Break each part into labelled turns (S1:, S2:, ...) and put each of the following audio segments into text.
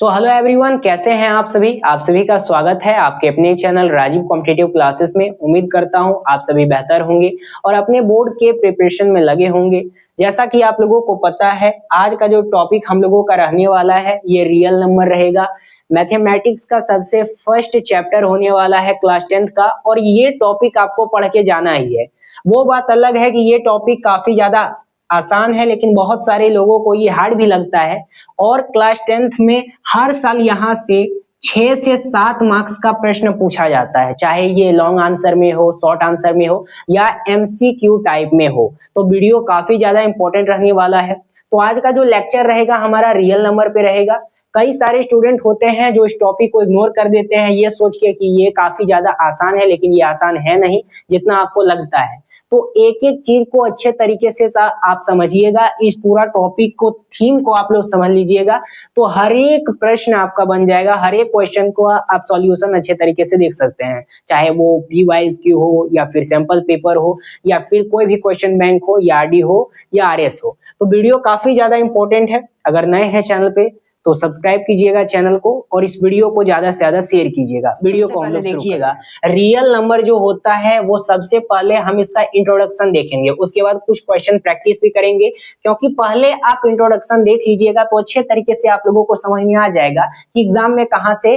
S1: Hello everyone, कैसे हैं आप सभी का स्वागत है आपके अपने चैनल राजीव कॉम्पिटिटिव क्लासेस में। उम्मीद करता हूं आप सभी बेहतर होंगे और अपने बोर्ड के प्रिपरेशन में लगे होंगे। जैसा कि आप लोगों को पता है, आज का जो टॉपिक हम लोगों का रहने वाला है ये रियल नंबर रहेगा। मैथमेटिक्स का सबसे फर्स्ट चैप्टर होने वाला है क्लास 10th का, और ये टॉपिक आपको पढ़ के जाना ही है। वो बात अलग है कि ये टॉपिक काफी ज्यादा आसान है, लेकिन बहुत सारे लोगों को ये हार्ड भी लगता है। और क्लास 10th में हर साल यहाँ से 6 से 7 मार्क्स का प्रश्न पूछा जाता है, चाहे ये लॉन्ग आंसर में हो, शॉर्ट आंसर में हो या MCQ टाइप में हो। तो वीडियो काफी ज्यादा इंपॉर्टेंट रहने वाला है। तो आज का जो लेक्चर रहेगा हमारा रियल नंबर पे रहेगा। कई सारे स्टूडेंट होते हैं जो इस टॉपिक को इग्नोर कर देते हैं ये सोच के कि ये काफी ज्यादा आसान है, लेकिन ये आसान है नहीं जितना आपको लगता है। तो एक एक चीज को अच्छे तरीके से आप समझिएगा, इस पूरा टॉपिक को, थीम को आप लोग समझ लीजिएगा, तो हर एक प्रश्न आपका बन जाएगा। हर एक क्वेश्चन को आप सॉल्यूशन अच्छे तरीके से देख सकते हैं, चाहे वो PYQ हो या फिर सैंपल पेपर हो या फिर कोई भी क्वेश्चन बैंक हो या RD हो या RS हो। तो वीडियो काफी ज्यादा इंपॉर्टेंट है। अगर नए हैं चैनल पे तो सब्सक्राइब कीजिएगा चैनल को और इस वीडियो को ज्यादा से ज्यादा शेयर कीजिएगा। वीडियो को हम लोग देखिएगा। रियल नंबर जो होता है वो सबसे पहले हम इसका इंट्रोडक्शन देखेंगे, उसके बाद कुछ क्वेश्चन प्रैक्टिस भी करेंगे। क्योंकि पहले आप इंट्रोडक्शन देख लीजिएगा तो अच्छे तरीके से आप लोगों को समझ में आ जाएगा कि एग्जाम में कहाँ से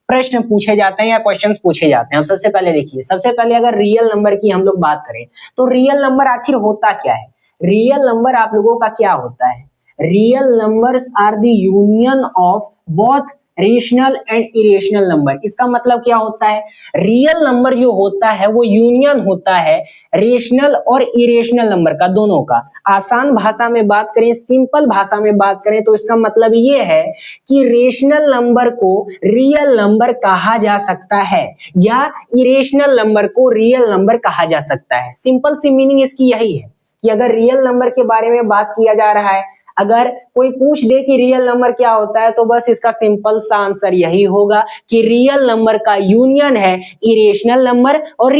S1: प्रश्न पूछे जाते हैं या क्वेश्चन पूछे जाते हैं। सबसे पहले देखिए, सबसे पहले अगर रियल नंबर की हम लोग बात करें तो रियल नंबर आखिर होता क्या है। रियल नंबर आप लोगों का क्या होता है? Real numbers are the union of both rational and irrational number. इसका मतलब क्या होता है? रियल नंबर जो होता है वो यूनियन होता है रेशनल और इरेशनल नंबर का, दोनों का। आसान भाषा में बात करें, सिंपल भाषा में बात करें तो इसका मतलब ये है कि रेशनल नंबर को रियल नंबर कहा जा सकता है या इरेशनल नंबर को रियल नंबर कहा जा सकता है। सिंपल सी मीनिंग इसकी यही है कि अगर रियल नंबर के बारे में बात किया जा रहा है, अगर कोई पूछ दे कि रियल नंबर क्या होता है, तो बस इसका सिंपल सा आंसर यही होगा कि रियल नंबर का यूनियन है इरेशनल नंबर और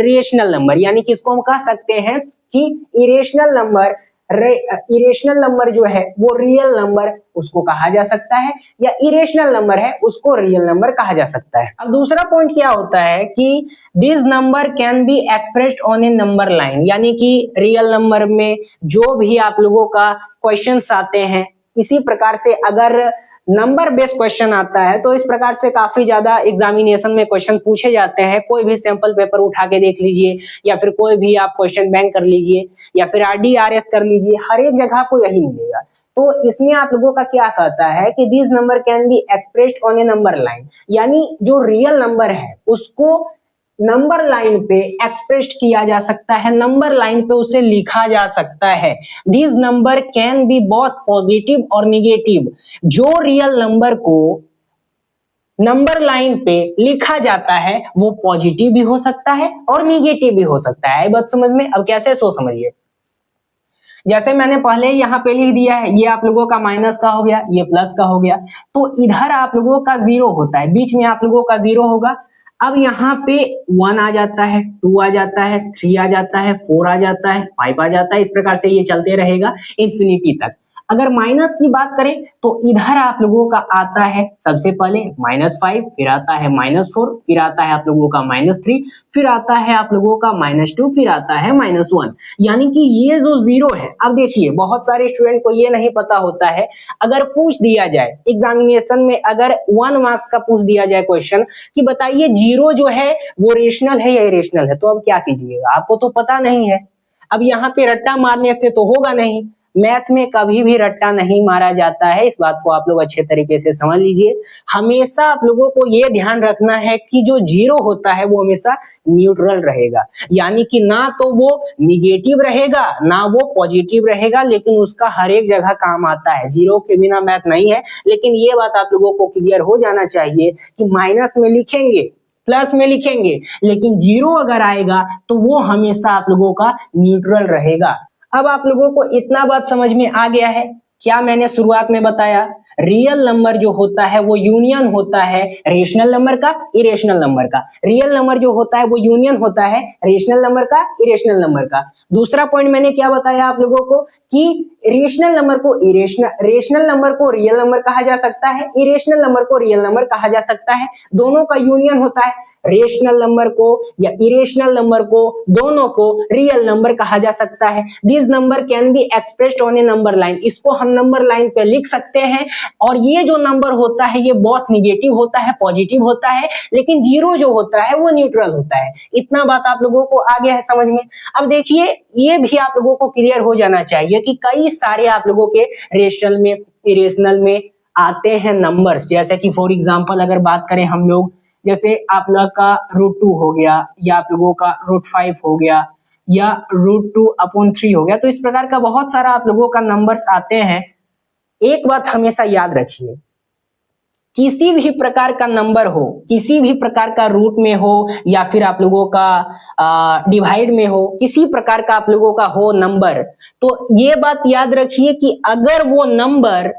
S1: रेशनल नंबर। यानी कि इसको हम कह सकते हैं कि इरेशनल नंबर जो है वो रियल नंबर उसको कहा जा सकता है, या इरेशनल नंबर है उसको रियल नंबर कहा जा सकता है। अब दूसरा पॉइंट क्या होता है कि this number can be expressed on A number line. यानी कि रियल नंबर में जो भी आप लोगों का क्वेश्चंस आते हैं, इसी प्रकार से अगर नंबर बेस्ड क्वेश्चन आता है तो इस प्रकार से काफी ज्यादा एग्जामिनेशन में क्वेश्चन पूछे जाते हैं। कोई भी सैंपल पेपर उठा के देख लीजिए, या फिर कोई भी आप क्वेश्चन बैंक कर लीजिए, या फिर RD RS कर लीजिए, हर एक जगह को यही मिलेगा। तो इसमें आप लोगों का क्या कहता है कि this number can be expressed on A number line. यानी जो रियल नंबर है उसको नंबर लाइन पे एक्सप्रेस किया जा सकता है, नंबर लाइन पे उसे लिखा जा सकता है। This number can B both positive और निगेटिव। जो रियल नंबर को नंबर लाइन पे लिखा जाता है वो पॉजिटिव भी हो सकता है और निगेटिव भी हो सकता है। बात समझ में? अब कैसे, सो समझिए। जैसे मैंने पहले यहाँ पे लिख दिया है, ये आप लोगों का माइनस का हो गया, ये प्लस का हो गया, तो इधर आप लोगों का 0 होता है, बीच में आप लोगों का 0 होगा। अब यहाँ पे 1 आ जाता है, 2 आ जाता है, 3 आ जाता है, 4 आ जाता है, 5 आ जाता है। इस प्रकार से ये चलते रहेगा इन्फिनिटी तक। अगर माइनस की बात करें तो इधर आप लोगों का आता है सबसे पहले -5, फिर आता है -4, फिर आता है आप लोगों का -3, फिर आता है आप लोगों का -2, फिर आता है -1। यानी कि ये जो 0 है, अब देखिए बहुत सारे स्टूडेंट को ये नहीं पता होता है। अगर पूछ दिया जाए एग्जामिनेशन में, अगर 1 मार्क्स का पूछ दिया जाए क्वेश्चन कि बताइए 0 जो है वो रेशनल है या इरेशनल है, तो अब क्या कीजिएगा? आपको तो पता नहीं है। अब यहाँ पे रट्टा मारने से तो होगा नहीं। मैथ में कभी भी रट्टा नहीं मारा जाता है, इस बात को आप लोग अच्छे तरीके से समझ लीजिए। हमेशा आप लोगों को ये ध्यान रखना है कि जो 0 होता है वो हमेशा न्यूट्रल रहेगा। यानी कि ना तो वो निगेटिव रहेगा ना वो पॉजिटिव रहेगा, लेकिन उसका हर एक जगह काम आता है। 0 के बिना मैथ नहीं है। लेकिन ये बात आप लोगों को क्लियर हो जाना चाहिए कि माइनस में लिखेंगे, प्लस में लिखेंगे, लेकिन 0 अगर आएगा तो वो हमेशा आप लोगों का न्यूट्रल रहेगा। अब आप लोगों को इतना बात समझ में आ गया है, क्या मैंने शुरुआत में बताया? रियल नंबर जो होता है वो यूनियन होता है रेशनल नंबर का, इरेशनल नंबर का। रियल नंबर जो होता है वो यूनियन होता है रेशनल नंबर का, इरेशनल नंबर का। दूसरा पॉइंट मैंने क्या बताया आप लोगों को कि रेशनल नंबर को रेशनल नंबर को रियल नंबर कहा जा सकता है, इरेशनल नंबर को रियल नंबर कहा जा सकता है। दोनों का यूनियन होता है। रेशनल नंबर को या इरेशनल नंबर को, दोनों को रियल नंबर कहा जा सकता है। This number can be expressed on A number line, इसको हम नंबर लाइन पे लिख सकते हैं। और ये जो नंबर होता है ये बहुत निगेटिव होता है, पॉजिटिव होता है, लेकिन जीरो जो होता है वो न्यूट्रल होता है। इतना बात आप लोगों को आ गया है समझ में। अब देखिए ये भी आप लोगों को क्लियर हो जाना चाहिए कि कई सारे आप लोगों के रेशनल में, इरेशनल में आते हैं नंबर्स। जैसे कि फॉर एग्जांपल अगर बात करें हम लोग, जैसे आप लोग का √2 हो गया, या आप लोगों का √5 हो गया, या √2/3 हो गया। तो इस प्रकार का बहुत सारा आप लोगों का नंबर्स आते हैं। एक बात हमेशा याद रखिए, किसी भी प्रकार का नंबर हो, किसी भी प्रकार का रूट में हो या फिर आप लोगों का डिवाइड में हो, किसी प्रकार का आप लोगों का हो नंबर, तो ये बात याद रखिए कि अगर वो नंबर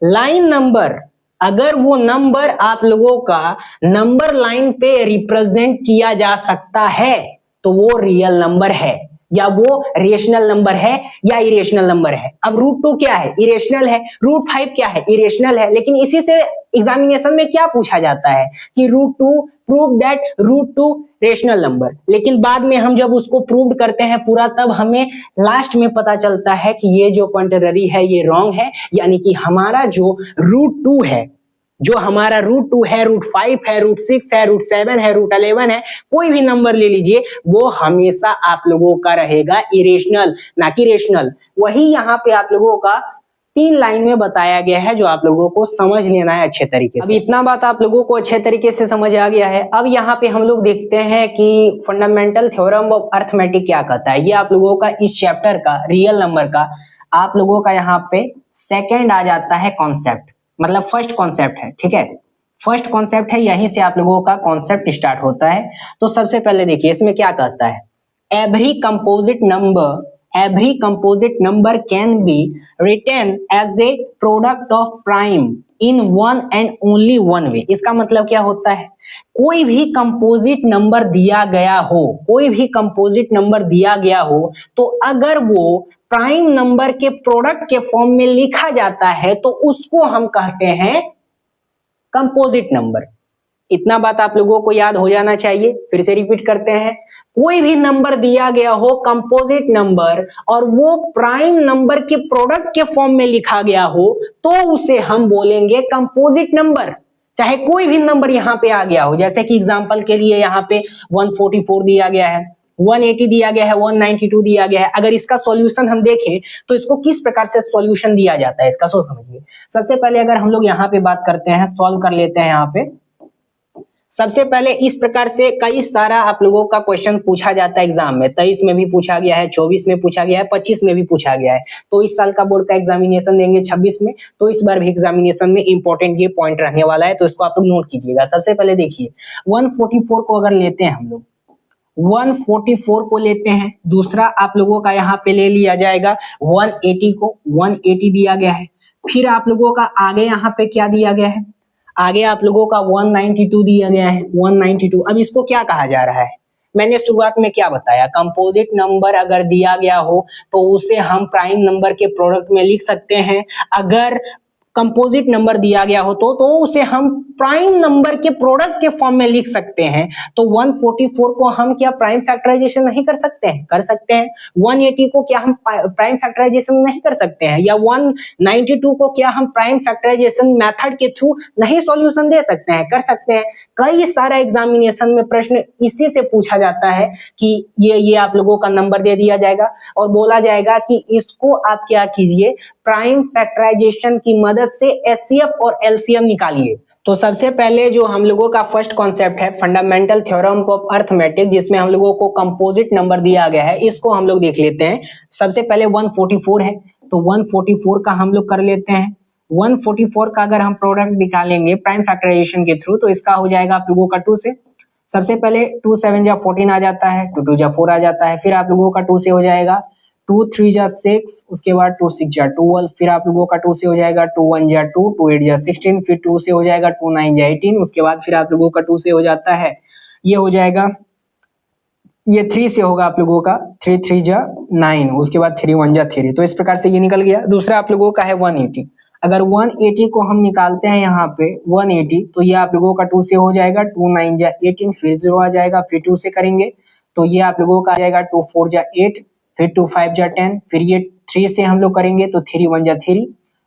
S1: लाइन नंबर, अगर वो नंबर आप लोगों का नंबर लाइन पे रिप्रेजेंट किया जा सकता है तो वो रियल नंबर है, या वो रेशनल नंबर है या इरेशनल नंबर है। अब √2 क्या है? इरेशनल है। √5 क्या है? इरेशनल है। लेकिन इसी से एग्जामिनेशन में क्या पूछा जाता है कि √2 प्रूव दैट √2 रेशनल नंबर। लेकिन बाद में हम जब उसको प्रूव करते हैं पूरा, तब हमें लास्ट में पता चलता है कि ये जो क्वांटिटरी है ये रॉन्ग है, यानी कि हमारा जो √2 है, जो हमारा √2 है, √5 है, √6 है, √7 है, √11 है, कोई भी नंबर ले लीजिए, वो हमेशा आप लोगों का रहेगा इरेशनल, ना कि रेशनल। वही यहाँ पे आप लोगों का 3 लाइन में बताया गया है, जो आप लोगों को समझ लेना है अच्छे तरीके से। अब इतना बात आप लोगों को अच्छे तरीके से समझ आ गया है। अब यहाँ पे हम लोग देखते हैं कि फंडामेंटल थ्योरम ऑफ अर्थमेटिक क्या कहता है। ये आप लोगों का इस चैप्टर का, रियल नंबर का, आप लोगों का यहाँ पे सेकेंड आ जाता है कॉन्सेप्ट, मतलब फर्स्ट कॉन्सेप्ट है, ठीक है। फर्स्ट कॉन्सेप्ट है, यहीं से आप लोगों का कॉन्सेप्ट स्टार्ट होता है। तो सबसे पहले देखिए इसमें क्या कहता है, every composite number can be written as a product of prime in one and only one way. इसका मतलब क्या होता है, कोई भी कंपोजिट नंबर दिया गया हो, कोई भी कंपोजिट नंबर दिया गया हो, तो अगर वो प्राइम नंबर के प्रोडक्ट के फॉर्म में लिखा जाता है तो उसको हम कहते हैं कंपोजिट नंबर। इतना बात आप लोगों को याद हो जाना चाहिए। फिर से रिपीट करते हैं, कोई भी नंबर दिया गया हो कंपोजिट नंबर, और वो प्राइम नंबर के प्रोडक्ट के फॉर्म में लिखा गया हो, तो उसे हम बोलेंगे कंपोजिट नंबर। चाहे कोई भी नंबर यहाँ पे आ गया हो, जैसे कि एग्जांपल के लिए यहाँ पे 144 दिया गया है, 180 दिया गया है, 192 दिया गया है। अगर इसका सॉल्यूशन हम देखें तो इसको किस प्रकार से सॉल्यूशन दिया जाता है, इसका सोच समझिए। सबसे पहले अगर हम लोग यहाँ पे बात करते हैं, सॉल्व कर लेते हैं। यहाँ पे सबसे पहले इस प्रकार से कई सारा आप लोगों का क्वेश्चन पूछा जाता है एग्जाम में। 23 में भी पूछा गया है, 24 में पूछा गया है, 25 में भी पूछा गया है। तो इस साल का बोर्ड का एग्जामिनेशन देंगे 26 में, तो इस बार भी एग्जामिनेशन में इंपॉर्टेंट ये पॉइंट रहने वाला है, तो इसको आप लोग नोट कीजिएगा। सबसे पहले देखिए 144 को अगर लेते हैं हम लोग, 144 को लेते हैं, दूसरा आप लोगों का यहाँ पे ले लिया जाएगा 180 को, 180 दिया गया है। फिर आप लोगों का आगे यहाँ पे क्या दिया गया है, आगे आप लोगों का 192 दिया गया है, 192। अब इसको क्या कहा जा रहा है, मैंने शुरुआत में क्या बताया, कंपोजिट नंबर अगर दिया गया हो तो उसे हम प्राइम नंबर के प्रोडक्ट में लिख सकते हैं। अगर कंपोजिट नंबर दिया गया हो तो उसे हम प्राइम नंबर के प्रोडक्ट के फॉर्म में लिख सकते हैं। तो 144 को हम क्या प्राइम फैक्टराइजेशन नहीं कर सकते हैं? कर सकते हैं। 180 को क्या हम प्राइम फैक्टराइजेशन नहीं कर सकते हैं? या 192 को क्या हम प्राइम फैक्टराइजेशन मेथड के थ्रू नहीं सॉल्यूशन दे सकते हैं? कर सकते हैं। कई सारा एग्जामिनेशन में प्रश्न इसी से पूछा जाता है कि ये आप लोगों का नंबर दे दिया जाएगा और बोला जाएगा कि इसको आप क्या कीजिए, प्राइम फैक्टराइजेशन की मदद से एचसीएफ और एलसीएम निकालिए। तो सबसे पहले जो हम लोगों का फर्स्ट कॉन्सेप्ट है फंडामेंटल थ्योरम ऑफ अर्थमेटिक, जिसमें हम लोगों को कंपोजिट नंबर दिया गया है, इसको हम लोग देख लेते हैं। सबसे पहले 144 है, तो 144 का हम लोग कर लेते हैं। 144 का अगर हम प्रोडक्ट निकालेंगे प्राइम फैक्टराइजेशन के थ्रू, तो इसका हो जाएगा आप लोगों का 2 से। सबसे पहले 2 7 जा 14 आ जाता है, 2 2 जा 4 आ जाता है। फिर आप लोगों का 2 से हो जाएगा 2 3 जा 6, उसके बाद 2 6 जा 12, फिर आप लोगों का 2 से हो जाएगा 2 1 जा 2, 2 8 जा 16, फिर 2 से हो जाएगा 2 9 जा 18, उसके बाद फिर आप लोगों का 2 से हो जाता है, ये हो जाएगा, ये 3 से होगा आप लोगों का 3 3 जा 9, उसके बाद 3 1 जा 3, तो इस प्रकार से ये निकल गया। दूसरा आप लोगों का है 180, अगर 180 को हम निकालते हैं यहाँ पे 180, तो ये आप लोगों का 2 से हो जाएगा 2 9 जा 18, फिर 0 आ जाएगा, फिर 2 से करेंगे तो ये आप लोगों का आ जाएगा 2 4 जा 8, फिर 2 5 जा 10, फिर ये 3 से हम लोग करेंगे तो 3 1 जा 3,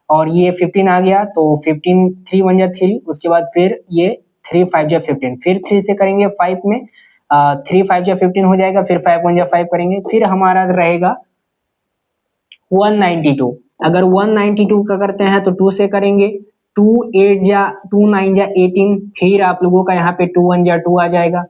S1: और ये 15 आ गया तो 15 3 1 जा 3, उसके बाद फिर ये 3 5 जा 15, फिर 3 से करेंगे 5 में 3 5 जा 15 हो जाएगा, फिर 5 1 जा 5 करेंगे, फिर हमारा रहेगा 192। अगर 192 का करते हैं तो 2 से करेंगे 2 8 जा 2 9 जा 18, फिर आप लोगों का यहाँ पे 2 1 जा 2 आ जाएगा,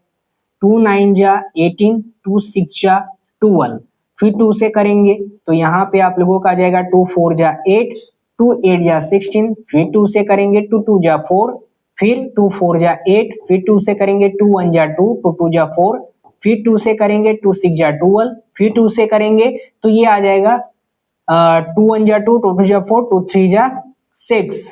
S1: 2 9 जा 18, 2 6 जा 12, फिर 2 से करेंगे तो यहाँ पे आप लोगों का आ जाएगा 2 4 जा 8, 2 8 जा 16, फिर 2 से करेंगे 2 2 जा 4, फिर 2 4 जा 8, फिर 2 से करेंगे 2 1 जा 2, 2 2 जा 4, फिर 2 से करेंगे 2 6 जा 12, फिर 2 से करेंगे तो ये आ जाएगा 2 1 जा 2, 2 2 जा 4, 2 3 जा 6,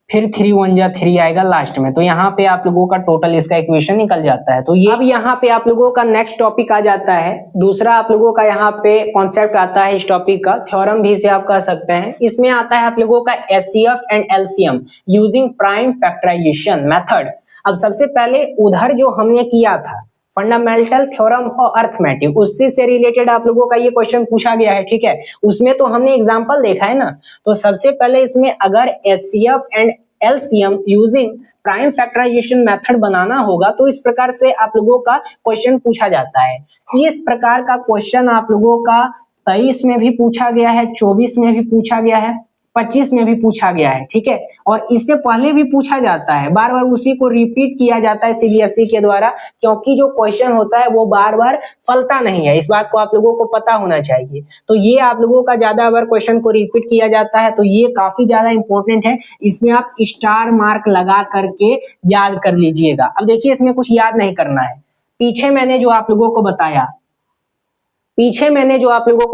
S1: फिर 3 1 जा 3 आएगा लास्ट में, तो यहाँ पे आप लोगों का टोटल इसका इक्वेशन निकल जाता है। तो ये अब यहाँ पे आप लोगों का नेक्स्ट टॉपिक आ जाता है, दूसरा आप लोगों का यहाँ पे कॉन्सेप्ट आता है इस टॉपिक का, थ्योरम भी इसे आप कह सकते हैं। इसमें आता है आप लोगों का HCF and LCM using prime factorisation method. अब सबसे पहले उधर जो हमने किया था फंडामेंटल थ्योरम और अर्थमेटिक, उससे से रिलेटेड आप लोगों का ये क्वेश्चन पूछा गया है, ठीक है, उसमें तो हमने एग्जांपल देखा है ना। तो सबसे पहले इसमें अगर HCF and LCM using prime factorisation method बनाना होगा तो इस प्रकार से आप लोगों का क्वेश्चन पूछा जाता है। इस प्रकार का क्वेश्चन आप लोगों का 23 में भी पूछा गया है, 24 में भी पूछा गया है, 25 में भी पूछा गया है, ठीक है, और इससे पहले भी पूछा जाता है, बार बार उसी को रिपीट किया जाता है सीबीएसई के द्वारा, क्योंकि जो क्वेश्चन होता है वो बार बार फलता नहीं है, इस बात को आप लोगों को पता होना चाहिए। तो ये आप लोगों का ज्यादा बार क्वेश्चन को रिपीट किया जाता है, तो ये काफी ज्यादा इंपॉर्टेंट है, इसमें आप स्टार मार्क लगा करके याद कर लीजिएगा। अब देखिए इसमें कुछ याद नहीं करना है, पीछे मैंने जो आप लोगों को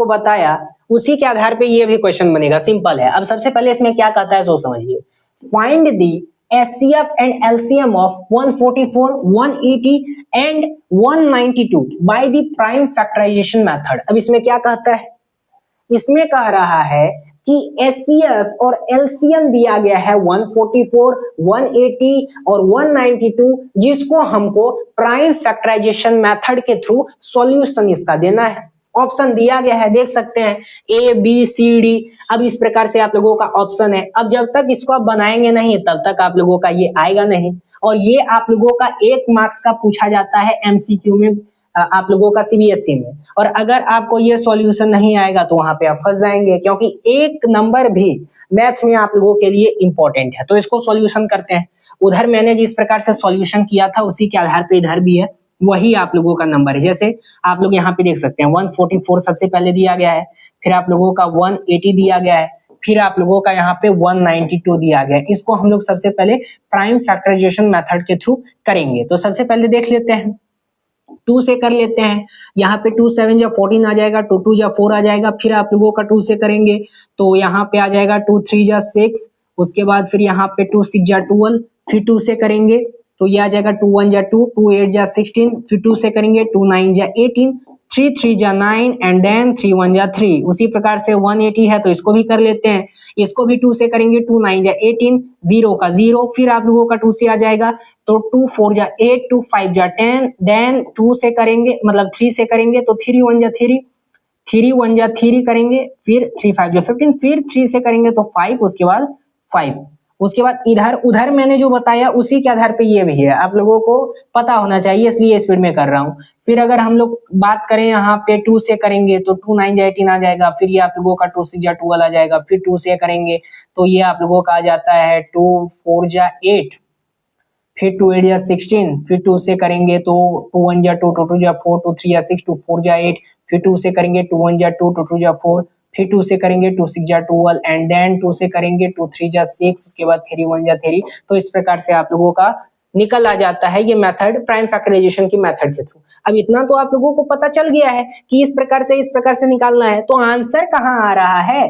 S1: बताया उसी के आधार पे ये भी क्वेश्चन बनेगा, सिंपल है। अब सबसे पहले इसमें क्या कहता है सो समझिए, find the HCF and LCM of 144, 180 and 192 by the prime factorisation method. अब इसमें क्या कहता है, इसमें कह रहा है कि एचसीएफ और एलसीएम दिया गया है 144, 180 और 192, जिसको हमको प्राइम फैक्टराइजेशन मेथड के थ्रू सॉल्यूशन इसका देना है। ऑप्शन दिया गया है, देख सकते हैं ए बी सी डी। अब इस प्रकार से आप लोगों का ऑप्शन है। अब जब तक इसको आप बनाएंगे नहीं तब तक आप लोगों का ये आएगा नहीं, और ये आप लोगों का 1 मार्क्स का पूछा जाता है एमसीक्यू में आप लोगों का सीबीएसई में। और अगर आपको ये सॉल्यूशन नहीं आएगा तो वहां पे आप फंस जाएंगे, क्योंकि 1 नंबर भी मैथ में आप लोगों के लिए इंपॉर्टेंट है। तो इसको सॉल्यूशन करते हैं। उधर मैंने जिस प्रकार से सॉल्यूशन किया था उसी के आधार पे इधर भी है, वही आप लोगों का नंबर है। जैसे आप लोग यहाँ पे देख सकते हैं 144 सबसे पहले दिया गया है, फिर आप लोगों का 180 दिया गया है, फिर आप लोगों का यहाँ पे 192 दिया गया है। इसको हम लोग सबसे पहले प्राइम फैक्टराइजेशन मेथड के थ्रू करेंगे। तो सबसे पहले देख लेते हैं, 2 से कर लेते हैं। यहाँ पे 2 7 जा 14 आ जाएगा, 2 2 जा 4 आ जाएगा, फिर आप लोगों का 2 से करेंगे तो यहाँ पे आ जाएगा 2 3 जा 6, उसके बाद फिर यहाँ पे 2 6 जा 12, फिर 2 से करेंगे तो ये आ जाएगा 2 1 जा 2, 2 8 जा 16, फिर 2 से करेंगे 2 9 जा 18, 3 3 जा 9 एंड देन 3 1 जा 3। उसी प्रकार से 180 है तो इसको भी कर लेते हैं, इसको भी 2 से करेंगे 2 9 जा 18, 0 का 0, फिर आप लोगों का 2 से आ जाएगा तो 2 4 जा 8, 2 5 जा 10, देन 2 से करेंगे मतलब 3 से करेंगे तो 3 1 जा 3, 3 1 जा 3 करेंगे, फिर 3 5 जा 15, फिर 3 से करेंगे तो 5, उसके बाद 5, उसके बाद इधर उधर मैंने जो बताया उसी के आधार पे ये भी है, आप लोगों को पता होना चाहिए इसलिए स्पीड में कर रहा हूँ। फिर अगर हम लोग बात करें यहाँ पे 2 से करेंगे तो 2 9 जा 18 आ जाएगा, फिर ये आप लोगों का 2 6 जा 12 आ जाएगा, फिर 2 से करेंगे तो ये आप लोगों का आ जाता है 2 4 जा 8, फिर 2 8 जा 16, फिर 2 से करेंगे तो 2 1 जा 2, 2 2 जा 4, 2 3 जा 6, 2 4 जा 8, फिर 2 से करेंगे 2 1 जा 2, 2 2 जा 4, फिर 2 से करेंगे 2 6 जा 12 एंड देन 2 से करेंगे 2 3 जा 6, उसके बाद 3 1 जा 3। तो इस प्रकार से आप लोगों का निकल आ जाता है ये मेथड प्राइम फैक्टराइजेशन की मेथड के थ्रू। अब इतना तो आप लोगों को पता चल गया है कि इस प्रकार से निकालना है। तो आंसर कहां आ रहा है?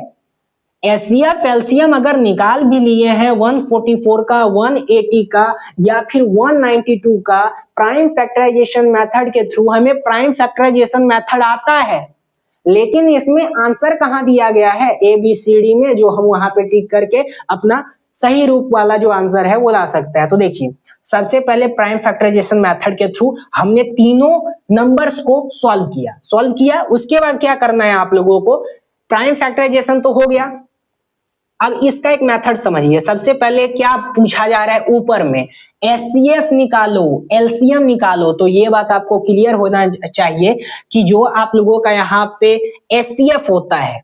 S1: एचसीएफ एलसीएम अगर निकाल भी लिए हैं 144 का, 180 का या फिर 192 का प्राइम फैक्टराइजेशन मेथड के थ्रू, हमें प्राइम फैक्टराइजेशन मेथड आता है, लेकिन इसमें आंसर कहां दिया गया है? ए बी सी डी में, जो हम वहां पे टिक करके अपना सही रूप वाला जो आंसर है वो ला सकते हैं। तो देखिए, सबसे पहले प्राइम फैक्टराइजेशन मेथड के थ्रू हमने तीनों नंबर्स को सॉल्व किया। उसके बाद क्या करना है आप लोगों को? प्राइम फैक्टराइजेशन तो हो गया, अब इसका एक मेथड समझिए। सबसे पहले क्या पूछा जा रहा है ऊपर में? एचसीएफ निकालो, एलसीएम निकालो। तो ये बात आपको क्लियर होना चाहिए कि जो आप लोगों का यहाँ पे एचसीएफ होता है,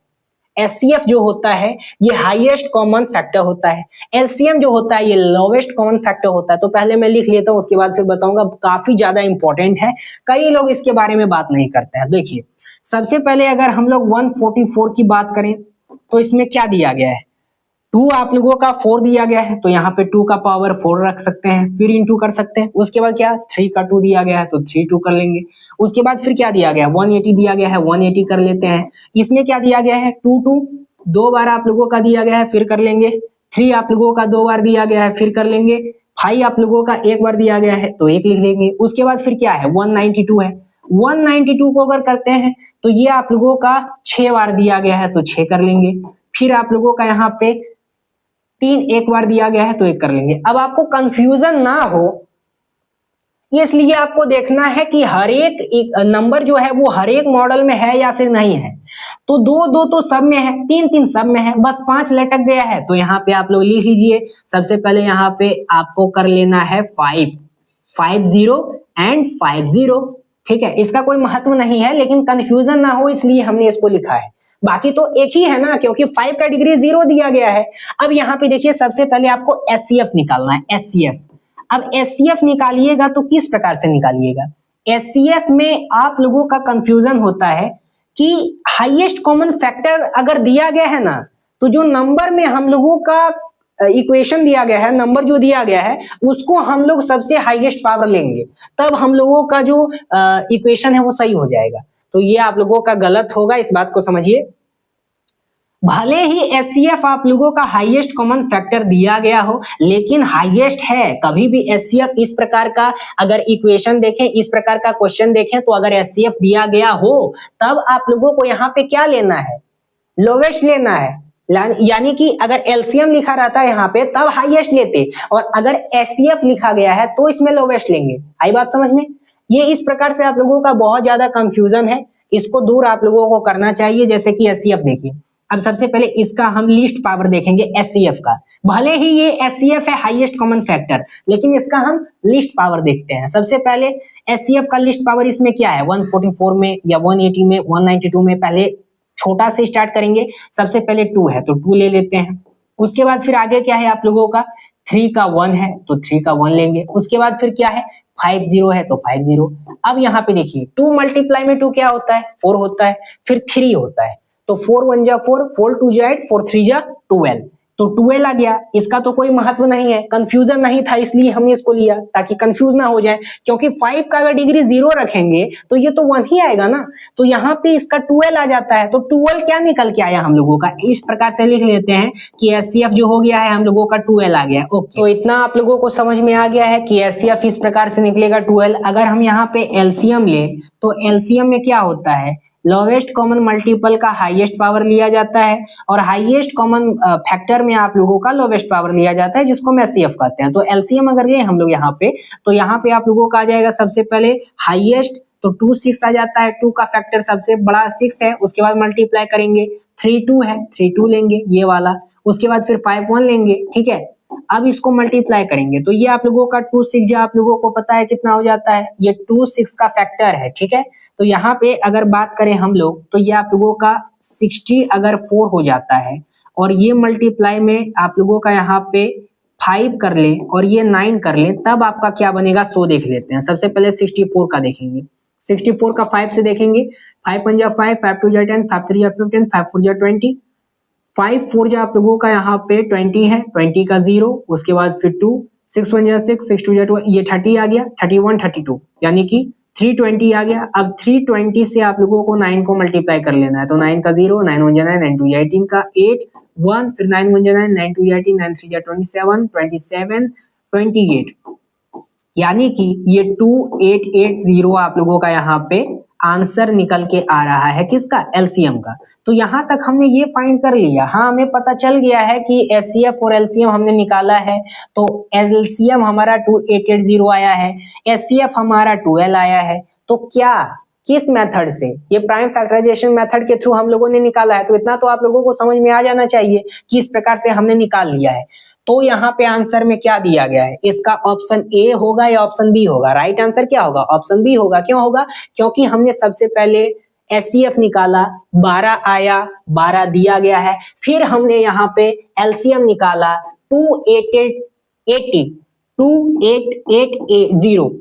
S1: एचसीएफ जो होता है ये हाईएस्ट कॉमन फैक्टर होता है, एलसीएम जो होता है ये लोवेस्ट कॉमन फैक्टर होता है। तो पहले मैं लिख लेता हूं, उसके बाद फिर बताऊंगा, काफी ज्यादा इंपॉर्टेंट है, कई लोग इसके बारे में बात नहीं करते हैं। देखिए, सबसे पहले अगर हम लोग 144 की बात करें तो इसमें क्या दिया गया है? 2 आप लोगों का 4 दिया गया है, तो यहाँ पे 2 का पावर 4 रख सकते हैं, फिर इंटू कर सकते हैं। उसके बाद क्या? 3 का 2 दिया गया है तो 3 2 कर लेंगे। उसके बाद फिर क्या दिया गया है? 180 दिया गया है, 180 कर लेते हैं। इसमें क्या दिया गया है? 2 2 2 बार आप लोगों का दिया गया है, फिर कर लेंगे। 3 आप लोगों का 2 बार दिया गया है, फिर कर लेंगे। 5 आप लोगों का 1 बार दिया गया है तो 1 लिख लेंगे। उसके बाद फिर क्या है? 192 है, 192 को अगर करते हैं तो ये आप लोगों का 6 बार दिया गया है तो 6 कर लेंगे। फिर आप लोगों का यहाँ पे 3 एक बार दिया गया है तो 1 कर लेंगे। अब आपको कंफ्यूजन ना हो इसलिए आपको देखना है कि हर एक नंबर जो है वो हर एक मॉडल में है या फिर नहीं है। तो 2 2 तो सब में है, 3 3 सब में है, बस 5 लटक गया है। तो यहाँ पे आप लोग लिख लीजिए। सबसे पहले यहाँ पे आपको कर लेना है 5 50 एंड 50। ठीक है, इसका कोई महत्व नहीं है, लेकिन कंफ्यूजन ना हो इसलिए हमने इसको लिखा है। बाकी तो एक ही है ना, क्योंकि 5 का डिग्री 0 दिया गया है। अब यहाँ पे देखिए, सबसे पहले आपको एचसीएफ निकालना है, एचसीएफ। अब एचसीएफ निकालिएगा तो किस प्रकार से निकालिएगा? एचसीएफ में आप लोगों का कंफ्यूजन होता है कि हाईएस्ट कॉमन फैक्टर अगर दिया गया है ना, तो जो नंबर में हम लोगों का इक्वेशन दिया गया है, नंबर जो दिया गया है उसको हम लोग सबसे हाईएस्ट पावर लेंगे, तब हम लोगों का जो इक्वेशन है वो सही हो जाएगा। तो ये आप लोगों का गलत होगा, इस बात को समझिए। भले ही एचसीएफ आप लोगों का हाईएस्ट कॉमन फैक्टर दिया गया हो, लेकिन हाईएस्ट है। कभी भी एचसीएफ इस प्रकार का अगर इक्वेशन देखें, इस प्रकार का क्वेश्चन देखें, तो अगर एचसीएफ दिया गया हो तब आप लोगों को यहाँ पे क्या लेना है? लोवेस्ट लेना है। यानी कि अगर एलसीएम लिखा रहता है यहाँ पे तब हाईएस्ट लेते, और अगर एचसीएफ लिखा गया है तो इसमें लोवेस्ट लेंगे। आई बात समझ में? ये इस प्रकार से आप लोगों का बहुत ज्यादा कंफ्यूजन है, इसको दूर आप लोगों को करना चाहिए। जैसे कि एचसीएफ देखिए, अब सबसे पहले इसका हम लिस्ट पावर देखेंगे एचसीएफ का। भले ही ये एचसीएफ है हाईएस्ट कॉमन फैक्टर, लेकिन इसका हम लिस्ट पावर देखते हैं। सबसे पहले एचसीएफ का लिस्ट पावर इसमें क्या है? 144 में या 180 में, 192 में। पहले छोटा से स्टार्ट करेंगे। सबसे पहले 2 है तो 2 ले लेते हैं। उसके बाद फिर आगे क्या है आप लोगों का? 3 का 1 है तो 3 का 1 लेंगे। उसके बाद फिर क्या है? 50 है तो 50। अब यहाँ पे देखिए, 2 मल्टीप्लाई में 2 क्या होता है? 4 होता है। फिर 3 होता है, तो 4 1 जा 4, 4 2 जा 8, 4 3 जा 12। तो 12 आ गया। इसका तो कोई महत्व नहीं है, कंफ्यूजन नहीं था इसलिए हमने इसको लिया ताकि कंफ्यूज ना हो जाए। क्योंकि 5 का अगर डिग्री 0 रखेंगे तो ये तो 1 ही आएगा ना। तो यहाँ पे इसका 12 आ जाता है। तो 12 क्या निकल के आया हम लोगों का? इस प्रकार से लिख लेते हैं कि एचसीएफ जो हो गया है हम लोगों का 12 आ गया। ओके, तो इतना आप लोगों को समझ में आ गया है कि एचसीएफ इस प्रकार से निकलेगा 12। अगर हम यहाँ पे एलसीएम ले तो एलसीएम में क्या होता है? लोवेस्ट कॉमन मल्टीपल का हाईएस्ट पावर लिया जाता है, और हाईएस्ट कॉमन फैक्टर में आप लोगों का लोवेस्ट पावर लिया जाता है, जिसको हम एचसीएफ कहते हैं। तो एलसीएम अगर ले हम लोग यहाँ पे, तो यहाँ पे आप लोगों का आ जाएगा सबसे पहले हाईएस्ट, तो 2 6 आ जाता है। 2 का फैक्टर सबसे बड़ा 6 है। उसके बाद मल्टीप्लाई करेंगे, 3 2 है, 3 2 लेंगे ये वाला। उसके बाद फिर 5 1 लेंगे। ठीक है, अब इसको मल्टीप्लाई करेंगे तो ये आप लोगों का 2 6 जो आप लोगों को पता है कितना हो जाता है? ये 2 6 का फैक्टर है। ठीक है, तो यहाँ पे अगर बात करें हम लोग तो ये आप लोगों का 60 अगर 4 हो जाता है, और ये मल्टीप्लाई में आप लोगों का यहाँ पे 5 कर ले और ये 9 कर ले, तब आपका क्या बनेगा? 100 देख लेते हैं। सबसे पहले 64 का देखेंगे। 64 का 5 से देखेंगे। 5 1 जा 5, 5 2 जा 10, 5 3 जा 15, 5 4 जा 20, 5 4 जा आप लोगों का यहाँ पे 20 है, 20 का 0, उसके बाद फिर 2 6 1 जा 6, 6 2 जा 2, ये 30 आ गया, 31 32 यानी कि 320 आ गया। अब 320 से आप लोगों को 9 को मल्टीप्लाई कर लेना है, तो 9 का 0, 9 1 जा 9, 9 2 जा 18 का 8 1, फिर 9 1 जा 9, 9 2 जा 18, 9 3 जा 27, 27 28 यानी कि ये 2880 आप लोगों का यहाँ पे आंसर निकल के आ रहा है, किसका? एलसीएम का। तो यहां तक हमने ये फाइंड कर लिया, हाँ हमें पता चल गया है कि एचसीएफ और एलसीएम हमने निकाला है। तो एलसीएम हमारा 2880 आया है, एचसीएफ हमारा 12 आया है। तो क्या, किस मेथड से? ये प्राइम फैक्टराइजेशन मेथड के थ्रू हम लोगों ने निकाला है। तो इतना तो आप लोगों को समझ में आ जाना चाहिए कि इस प्रकार से हमने निकाल लिया है। तो यहाँ पे आंसर में क्या दिया गया है? इसका ऑप्शन ए होगा या ऑप्शन बी होगा? राइट आंसर क्या होगा? ऑप्शन बी होगा। क्यों होगा? क्योंकि हमने सबसे पहले एचसीएफ निकाला, 12 आया, 12 दिया गया है। फिर हमने यहाँ पे एलसीएम निकाला 2880,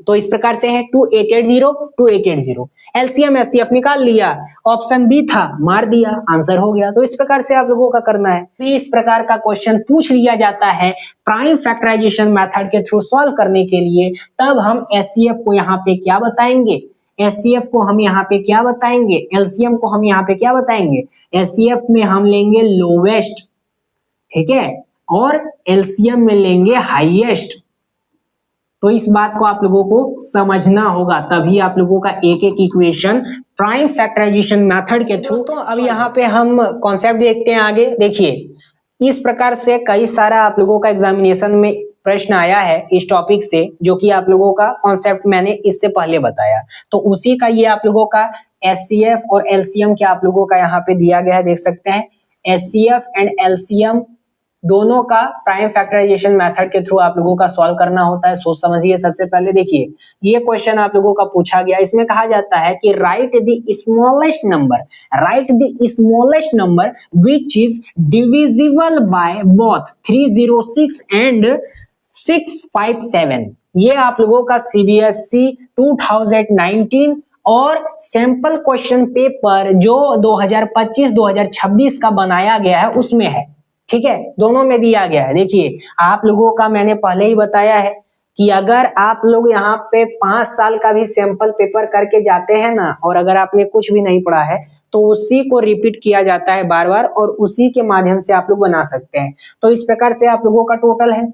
S1: तो इस प्रकार से है 2880, 2880। एलसीएम एचसीएफ निकाल लिया, ऑप्शन बी था, मार दिया, आंसर हो गया। तो इस प्रकार से आप लोगों का करना है। तो इस प्रकार का क्वेश्चन पूछ लिया जाता है प्राइम फैक्टराइजेशन मेथड के थ्रू सॉल्व करने के लिए, तब हम एचसीएफ को यहाँ पे क्या बताएंगे, एचसीएफ को हम यहाँ पे क्या बताएंगे, एलसीएम को हम यहाँ पे क्या बताएंगे। एचसीएफ में हम लेंगे लोवेस्ट, ठीक है, और एलसीएम में लेंगे हाईएस्ट। तो इस बात को आप लोगों को समझना होगा, तभी आप लोगों का एक एक इक्वेशन प्राइम फैक्टराइजेशन मेथड के थ्रू। तो अब यहाँ पे हम कॉन्सेप्ट देखते हैं आगे। देखिए, इस प्रकार से कई सारा आप लोगों का एग्जामिनेशन में प्रश्न आया है इस टॉपिक से, जो कि आप लोगों का कॉन्सेप्ट मैंने इससे पहले बताया। तो उसी का ये आप लोगों का एचसीएफ और एलसीएम क्या आप लोगों का यहाँ पे दिया गया है, देख सकते हैं। एचसीएफ एंड एलसीएम दोनों का प्राइम फैक्टराइजेशन मेथड के थ्रू आप लोगों का सॉल्व करना होता है। सोच समझिए। सबसे पहले देखिए, ये क्वेश्चन आप लोगों का पूछा गया, इसमें कहा जाता है कि right the smallest number which is divisible by both 306 and 657। ये आप लोगों का सीबीएसई 2019 और सैंपल क्वेश्चन पेपर जो 2025-2026 का बनाया गया है उसमें है, ठीक है, दोनों में दिया गया है। देखिए, आप लोगों का मैंने पहले ही बताया है कि अगर आप लोग यहाँ पे 5 साल का भी सैंपल पेपर करके जाते हैं ना, और अगर आपने कुछ भी नहीं पढ़ा है तो उसी को रिपीट किया जाता है बार बार, और उसी के माध्यम से आप लोग बना सकते हैं। तो इस प्रकार से आप लोगों का टोटल है।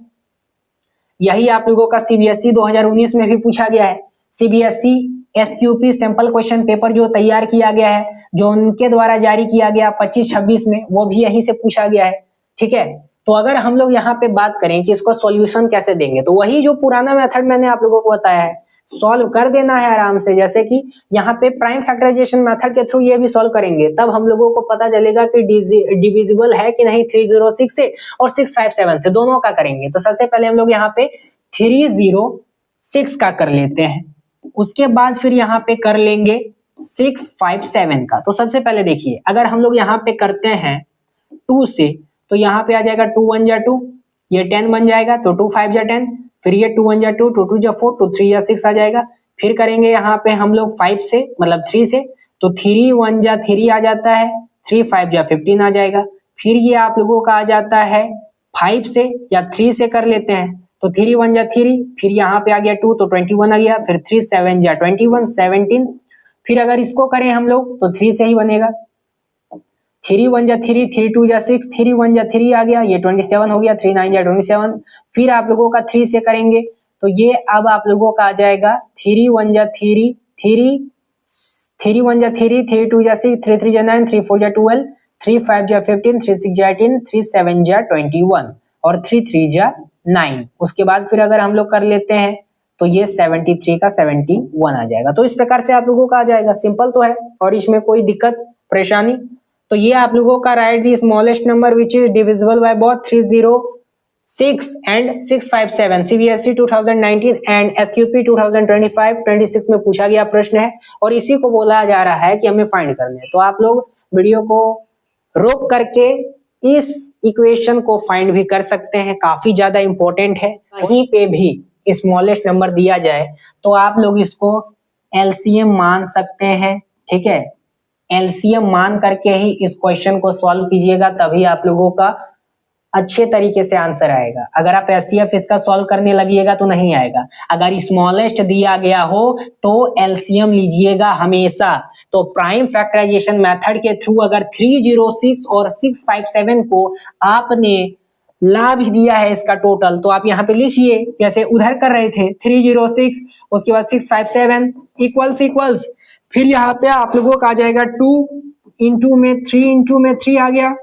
S1: यही आप लोगों का सीबीएसई 2019 में भी पूछा गया है। सीबीएसई एसक्यूपी सैंपल क्वेश्चन पेपर जो तैयार किया गया है, जो उनके द्वारा जारी किया गया 25-26 में, वो भी यहीं से पूछा गया है, ठीक है। तो अगर हम लोग यहाँ पे बात करें कि इसको सॉल्यूशन कैसे देंगे, तो वही जो पुराना मेथड मैंने आप लोगों को बताया है, सॉल्व कर देना है आराम से। जैसे कि यहाँ पे प्राइम फैक्टराइजेशन मेथड के थ्रू ये भी सॉल्व करेंगे, तब हम लोगों को पता चलेगा कि डिविजिबल है कि नहीं 306 से और 657 से, दोनों का करेंगे। तो सबसे पहले हम लोग यहाँ पे 306 का कर लेते हैं, उसके बाद फिर यहाँ पे कर लेंगे 657 का। तो सबसे पहले देखिए, अगर हम लोग यहाँ पे करते हैं 2 से, तो यहाँ पे आ जाएगा 2 1 जा 2, ये 10 बन जाएगा, तो 2 5 जा 10, फिर ये 2 1 जा 2, 2 2 जा 4, 2 3 जा 6 आ जाएगा। फिर करेंगे यहाँ पे हम लोग 5 से, मतलब 3 से, तो 3 1 जा 3 आ जाता है, 3 5 जा 15 आ जाएगा। फिर ये आप लोगों का आ जाता है 5 से या 3 से कर लेते हैं, तो 3 1 जा 3, फिर यहाँ पे आ गया 2, तो 21 आ गया, फिर 3 7 जा 21, 17। फिर अगर इसको करें हम लोग तो 3 से ही बनेगा, 3 1 जा 3, 3 2 जा 6, 3 1 जा 3 आ गया, ये 27 हो गया, 3 9 जा 27। फिर आप लोगों का 3 से करेंगे तो ये अब आप लोगों का आ जाएगा 3 1 जा 3, 3 1 जा 3, 3 2 जा 6, 3 3 जा 9, 3 4 जा 12, 3 5 जा 15, 3 6 जा 18, 3 7 जा 21 और 3 3 जा 9। उसके बाद फिर अगर हम लोग कर लेते हैं तो ये 73 का 71 आ जाएगा। तो इस प्रकार से आप लोगों का आ जाएगा। सिंपल तो है और इसमें कोई दिक्कत परेशानी। तो ये आप लोगों का write the smallest number which is divisible by both 306 and 657 CBSE 2019 and SQP 2025-26 में पूछा गया प्रश्न है, और इसी को बोला जा रहा है कि हमें फाइंड करना है। तो आप लोग वीडियो को रोक करके इस इक्वेशन को फाइंड भी कर सकते हैं, काफी ज्यादा इंपॉर्टेंट है। कहीं पे भी स्मॉलेस्ट नंबर दिया जाए तो आप लोग इसको एलसीएम मान सकते हैं, ठीक है। एलसीएम मान करके ही इस क्वेश्चन को सॉल्व कीजिएगा, तभी आप लोगों का अच्छे तरीके से आंसर आएगा। अगर आप एचसीएफ इसका सॉल्व करने लगिएगा तो नहीं आएगा। अगर स्मॉलेस्ट दिया गया हो तो एलसीएम लीजिएगा हमेशा। तो प्राइम फैक्टराइजेशन मेथड के थ्रू अगर 306 और 657 को आपने लाभ दिया है इसका टोटल, तो आप यहाँ पे लिखिए जैसे उधर कर रहे थे 306 उसके बाद 657 इक्वल्स, फिर यहाँ पे आप लोगों का आ जाएगा 2 इंटू में 3 इंटू में 3 आ गया,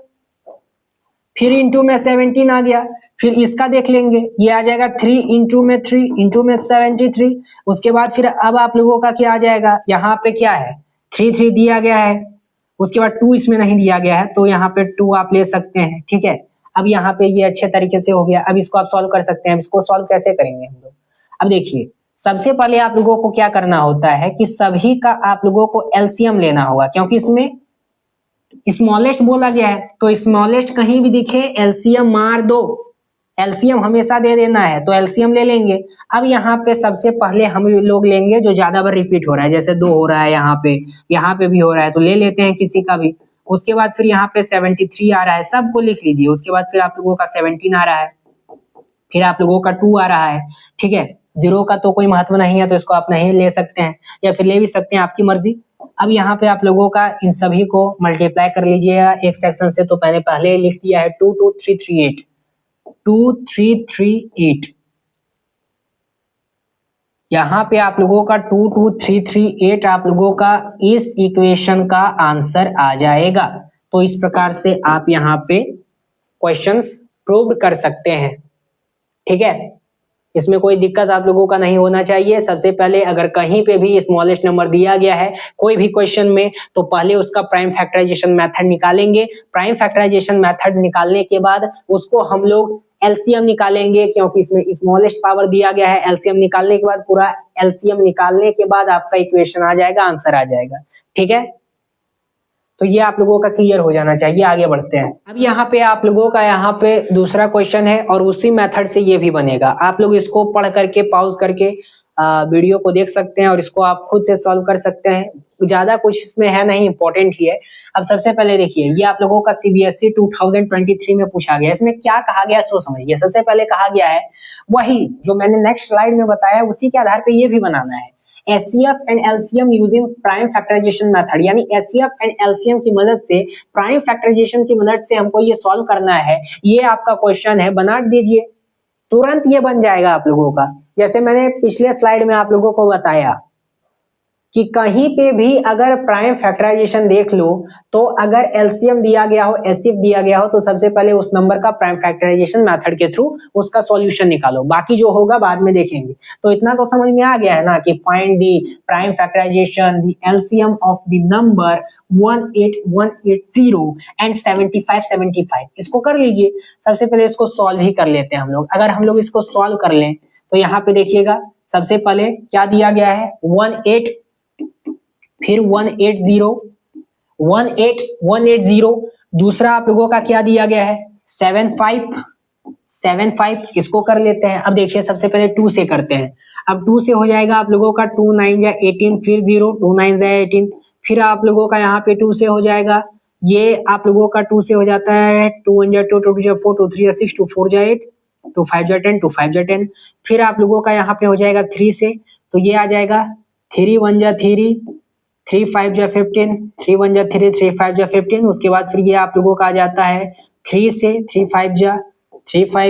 S1: फिर इंटू में 17 आ गया, फिर इसका देख लेंगे ये आ जाएगा 3 इंटू में 3 इंटू में 73। उसके बाद फिर अब आप लोगों का क्या आ जाएगा, यहाँ पे क्या है 3 दिया गया है, उसके बाद 2 इसमें नहीं दिया गया है तो यहाँ पे 2 आप ले सकते हैं। ठीक है, अब यहाँ पे ये अच्छे तरीके से हो गया। अब इसको आप सॉल्व कर सकते हैं। इसको सॉल्व कैसे करेंगे हम लोग, अब देखिए सबसे पहले आप लोगों को क्या करना होता है कि सभी का आप लोगों को एलसीएम लेना होगा, क्योंकि इसमें स्मॉलेस्ट बोला गया है तो स्मॉलेस्ट कहीं भी दिखे एलसीएम मार दो, एलसीएम हमेशा दे देना है तो एलसीएम ले लेंगे। अब यहाँ पे सबसे पहले हम लोग लेंगे जो ज्यादा बार रिपीट हो रहा है, जैसे 2 हो रहा है यहाँ पे भी हो रहा है तो ले लेते हैं किसी का भी। उसके बाद फिर यहाँ पे 73 आ रहा है, सबको लिख लीजिए। उसके बाद फिर आप लोगों का 17 आ रहा है, फिर आप लोगों का 2 आ रहा है। ठीक है, 0 का तो कोई महत्व नहीं है तो इसको आप नहीं ले सकते हैं, या फिर ले भी सकते हैं, आपकी मर्जी। अब यहाँ पे आप लोगों का इन सभी को मल्टीप्लाई कर लीजिएगा एक सेक्शन से, तो मैंने पहले लिख दिया है 2338 यहाँ पे आप लोगों का 22338 आप लोगों का इस इक्वेशन का आंसर आ जाएगा। तो इस प्रकार से आप यहाँ पे क्वेश्चंस प्रूव कर सकते हैं। ठीक है, इसमें कोई दिक्कत आप लोगों का नहीं होना चाहिए। सबसे पहले अगर कहीं पे भी स्मॉलेस्ट नंबर दिया गया है कोई भी क्वेश्चन में, तो पहले उसका प्राइम फैक्टराइजेशन मेथड निकालेंगे। प्राइम फैक्टराइजेशन मेथड निकालने के बाद उसको हम लोग एलसीएम निकालेंगे, क्योंकि इसमें स्मॉलेस्ट पावर दिया गया है। एलसीएम निकालने के बाद पूरा एलसीएम निकालने के बाद आपका इक्वेशन आ जाएगा, आंसर आ जाएगा। ठीक है, तो ये आप लोगों का क्लियर हो जाना चाहिए। आगे बढ़ते हैं। अब यहाँ पे आप लोगों का यहाँ पे दूसरा क्वेश्चन है और उसी मेथड से ये भी बनेगा। आप लोग इसको पढ़ करके पॉज करके वीडियो को देख सकते हैं और इसको आप खुद से सॉल्व कर सकते हैं। ज्यादा कुछ इसमें है नहीं, इंपॉर्टेंट ही है। अब सबसे पहले देखिए ये आप लोगों का सीबीएसई 2023 में पूछा गया। इसमें क्या कहा गया सो समझिए। सबसे पहले कहा गया है वही जो मैंने नेक्स्ट स्लाइड में बताया, उसी के आधार पे ये भी बनाना है। HCF and LCM using prime factorisation method, यानी एचसीएफ एंड एलसीएम की मदद से, प्राइम फैक्टराइजेशन की मदद से हमको ये सॉल्व करना है। ये आपका क्वेश्चन है, बना दीजिए, तुरंत ये बन जाएगा आप लोगों का। जैसे मैंने पिछले स्लाइड में आप लोगों को बताया कि कहीं पे भी अगर प्राइम फैक्टराइजेशन देख लो तो अगर एलसीएम दिया गया हो, एचसीएफ दिया गया हो, तो सबसे पहले उस नंबर का प्राइम फैक्टराइजेशन मेथड के थ्रू उसका सॉल्यूशन निकालो। बाकी जो होगा बाद में देखेंगे। तो इतना तो समझ में आ गया है ना कि find the prime factorization the LCM of the number 18180 and 7575। इसको कर लीजिए। सबसे पहले इसको सॉल्व ही कर लेते हैं हम लोग। अगर हम लोग इसको सॉल्व कर लें तो यहाँ पे देखिएगा सबसे पहले क्या दिया गया है 18, फिर 180, दूसरा आप लोगों का क्या दिया गया है 75, इसको कर लेते हैं। अब देखिए सबसे पहले 2 से करते हैं। अब 2 से हो जाएगा आप लोगों का 2 9 या 18, फिर 0, 2 9 या 18, फिर आप लोगों का यहाँ पे 2 से हो जाएगा, ये आप लोगों का 2 से हो जाता है 2 1 जा 2, 2 2 जा 4, 2 3 जा 6, 2 4 जा 8, 2 5 जा 10, 2 5 जा 10, फिर आप लोगों का यहाँ पे हो जाएगा 3 से, तो ये आ जाएगा 3 1 जा 3, 3 5 जा 15, 3 1 जा 3, 3 5 जा 15। उसके बाद फिर ये आप लोगों का आ जाता है 3 से, 3 5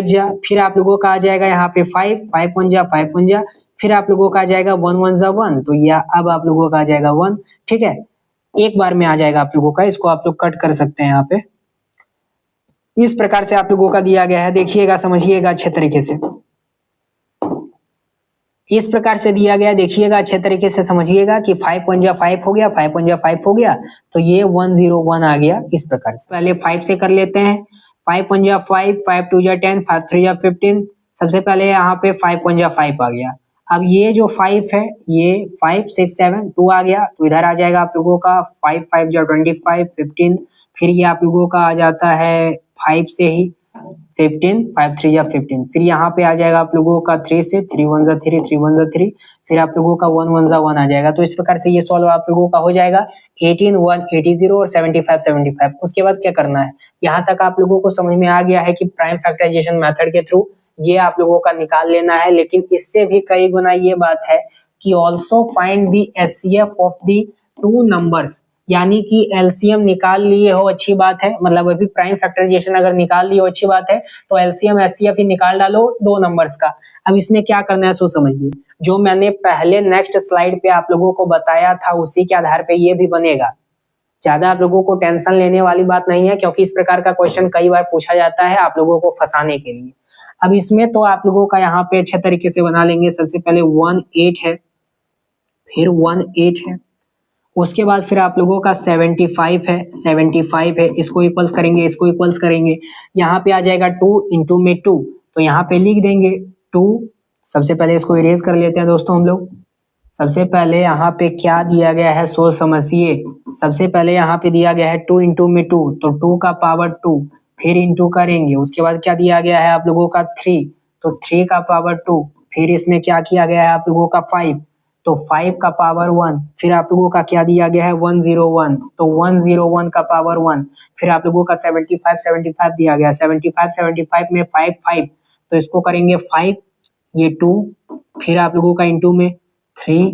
S1: जा, फिर आप लोगों का आ जाएगा यहाँ पे 5 1 जा, 5 1 जा, फिर आप लोगों का आ जाएगा 1 1 जा 1, तो ये अब आप लोगों का आ जाएगा 1। ठीक है, एक बार में आ जाएगा आप लोगों का। इसको आप लोग कट कर सकते हैं यहाँ पे। इस प्रकार से आप लोगों का दिया गया है, देखिएगा, समझिएगा अच्छे तरीके से। इस प्रकार से दिया गया, देखिएगा अच्छे तरीके से समझिएगा कि 5 1 जा 5 हो गया, 5 1 जा 5 हो गया, तो ये 1 0 1 आ गया। इस प्रकार से पहले 5 से कर लेते हैं। 5 1 जा 5, 5 2 जा 10, 5 3 जा 15। सबसे पहले यहाँ पे 5 1 जा 5 आ गया। अब ये जो 5 है, ये 5 6 7 2 आ गया, तो इधर आ जाएगा आप लोगों का 5 5 जा 25 15, फिर ये आप लोगों का आ जाता है 5 से ही 15, 5 3 या 15, फिर यहाँ पे आ जाएगा आप लोगों का 3 से 3 1 जा 3, 3 1 जा 3, फिर आप लोगों का 1 1 जा 1 आ जाएगा। तो इस प्रकार से ये सॉल्व आप लोगों का हो जाएगा 18 1 80 और 75 75। उसके बाद क्या करना है, यहाँ तक आप लोगों को समझ में आ गया है कि प्राइम फैक्टराइजेशन मेथड के थ्रू ये आप लोगों का निकाल लेना है। लेकिन इससे भी कई गुना ये बात है कि also find the HCF of the two numbers, यानी कि एलसीएम निकाल लिए हो अच्छी बात है, मतलब अभी प्राइम फैक्टराइजेशन अगर निकाल लिए हो अच्छी बात है, तो एलसीएम एचसीएफ ही निकाल डालो दो नंबर्स का। अब इसमें क्या करना है सो समझिए, जो मैंने पहले नेक्स्ट स्लाइड पे आप लोगों को बताया था उसी के आधार पे ये भी बनेगा। ज्यादा आप लोगों को टेंशन लेने वाली बात नहीं है, क्योंकि इस प्रकार का क्वेश्चन कई बार पूछा जाता है आप लोगों को फंसाने के लिए। अब इसमें तो आप लोगों का यहाँ पे अच्छे तरीके से बना लेंगे। सबसे पहले 1 8 है, फिर 1 8 है, उसके बाद फिर आप लोगों का 75 है, 75 है, इसको इक्वल्स करेंगे, इसको इक्वल्स करेंगे, यहाँ पे आ जाएगा 2 इंटू में 2, तो यहाँ पे लिख देंगे 2। सबसे पहले इसको इरेज कर लेते हैं दोस्तों हम लोग। सबसे पहले यहाँ पे क्या दिया गया है सोच समझिए। सबसे पहले यहाँ पे दिया गया है 2 इंटू में 2, तो 2 का पावर 2, फिर इंटू करेंगे। उसके बाद क्या दिया गया है आप लोगों का 3, तो 3 का पावर 2, फिर इसमें क्या किया गया है आप लोगों का 5, तो 5 का पावर 1, फिर आप लोगों का क्या दिया गया है 101, तो 101 का पावर 1, फिर आप लोगों का 75 75 दिया गया, 75 75 में 5 5, तो इसको करेंगे 5, ये 2, फिर आप लोगों का इंटू में 3,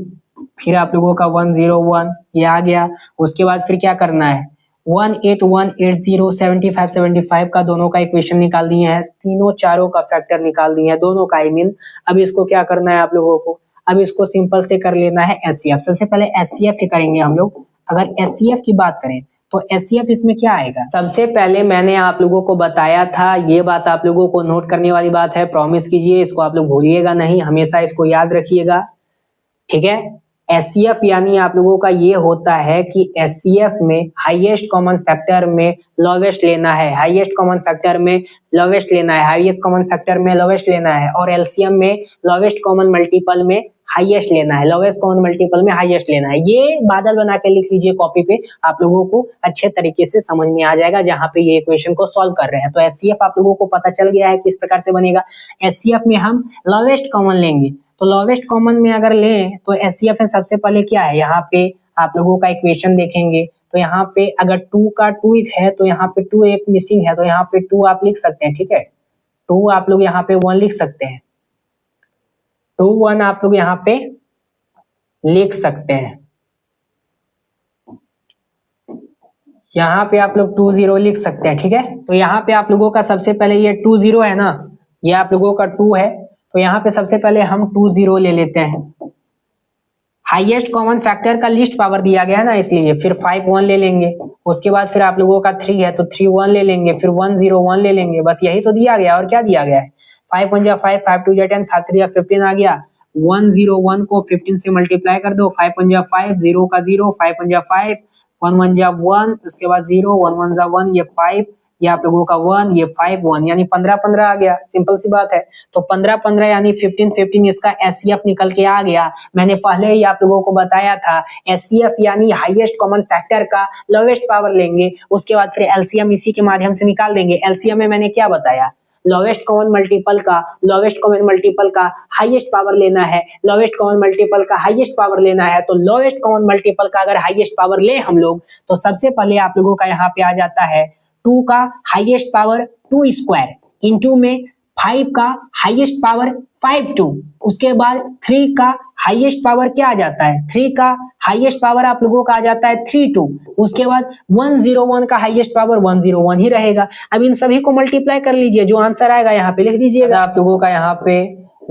S1: फिर आप लोगों का 101 ये आ गया। उसके बाद फिर क्या करना है 18180 75 75 का दोनों का इक्वेशन निकाल दिए हैं, तीनों चारों का फैक्टर निकाल दिए हैं, दोनों का आई मीन। अब इसको क्या करना है आप लोगों को, अब इसको सिंपल से कर लेना है एचसीएफ। सबसे पहले एचसीएफ ही करेंगे हम लोग। अगर एचसीएफ की बात करें तो एचसीएफ इसमें क्या आएगा, सबसे पहले मैंने आप लोगों को बताया था, ये बात आप लोगों को नोट करने वाली बात है, प्रॉमिस कीजिए इसको आप लोग भूलिएगा नहीं, हमेशा इसको याद रखिएगा, ठीक है। एचसीएफ यानी आप लोगों का ये होता है कि एचसीएफ में हाईएस्ट कॉमन फैक्टर में लोवेस्ट लेना है, हाईएस्ट कॉमन फैक्टर में लोवेस्ट लेना है, हाईएस्ट कॉमन फैक्टर में लोवेस्ट लेना है, और एलसीएम में लोवेस्ट कॉमन मल्टीपल में हाईएस्ट लेना है, लोवेस्ट कॉमन मल्टीपल में हाईएस्ट लेना है। ये बादल बना के लिख लीजिए कॉपी पे, आप लोगों को अच्छे तरीके से समझ में आ जाएगा जहां पे ये इक्वेशन को सॉल्व कर रहे हैं। तो एचसीएफ आप लोगों को पता चल गया है किस प्रकार से बनेगा। एचसीएफ में हम लोवेस्ट कॉमन लेंगे, तो लोवेस्ट कॉमन में अगर लें तो एचसीएफ में सबसे पहले क्या है, यहाँ पे आप लोगों का इक्वेशन देखेंगे तो यहाँ पे अगर 2 का 2 एक है तो यहाँ पे 2 एक मिसिंग है, तो यहाँ पे 2 आप लिख सकते हैं, ठीक है। 2 आप लोग यहाँ पे 1 लिख सकते हैं, 2 1 आप लोग यहाँ पे लिख सकते हैं, यहाँ पे आप लोग 2 0 लिख सकते हैं, ठीक है। तो यहाँ पे आप लोगों का सबसे पहले ये 2 0 है ना, ये आप लोगों का 2 है, तो यहाँ पे सबसे पहले हम 2 0 ले लेते हैं। हाईएस्ट कॉमन फैक्टर का लिस्ट पावर दिया गया है ना इसलिए, फिर 5 1 ले लेंगे। उसके बाद फिर आप लोगों का 3 है तो 3 1 ले लेंगे, फिर 1 0 1 ले लेंगे, बस यही तो दिया गया और क्या दिया गया है। 5 1 जा 5, 5 2 जा 10, 5 3 जा 15 आ गया। 101 को 15 से मल्टीप्लाई कर दो, 5 1 जा 5, 0 का 0, 5 1 जा 5, 1 1 जा 1, उसके बाद 0, 1 1 जा 1, ये 5, ये आप लोगों का 1, ये 5 1, यानी 15 15 आ गया, सिंपल सी बात है। तो 15 15 यानी 15 15 इसका एचसीएफ निकल के आ गया। मैंने पहले ही आप लोगों को बताया था एचसीएफ यानी हाईएस्ट कॉमन फैक्टर का लोवेस्ट पावर लेंगे, उसके बाद फिर एलसीएम इसी के माध्यम से निकाल देंगे। एलसीएम में मैंने क्या बताया, लोवेस्ट कॉमन मल्टीपल का लोवेस्ट कॉमन मल्टीपल का हाईएस्ट पावर लेना है, लोवेस्ट कॉमन मल्टीपल का हाईएस्ट पावर लेना है। तो लोवेस्ट कॉमन मल्टीपल का अगर हाईएस्ट पावर ले हम लोग तो सबसे पहले आप लोगों का यहाँ पे आ जाता है 2 का हाईएस्ट पावर 2 स्क्वायर इंटू में 5 का हाईएस्ट पावर 5 2, उसके बाद 3 का हाईएस्ट पावर क्या आ जाता है, 3 का हाईएस्ट पावर आप लोगों का आ जाता है 3 2, उसके बाद 101 का हाईएस्ट पावर 101 ही रहेगा। अब इन सभी को मल्टीप्लाई कर लीजिए, जो आंसर आएगा यहाँ पे लिख दीजिएगा। आप लोगों का यहाँ पे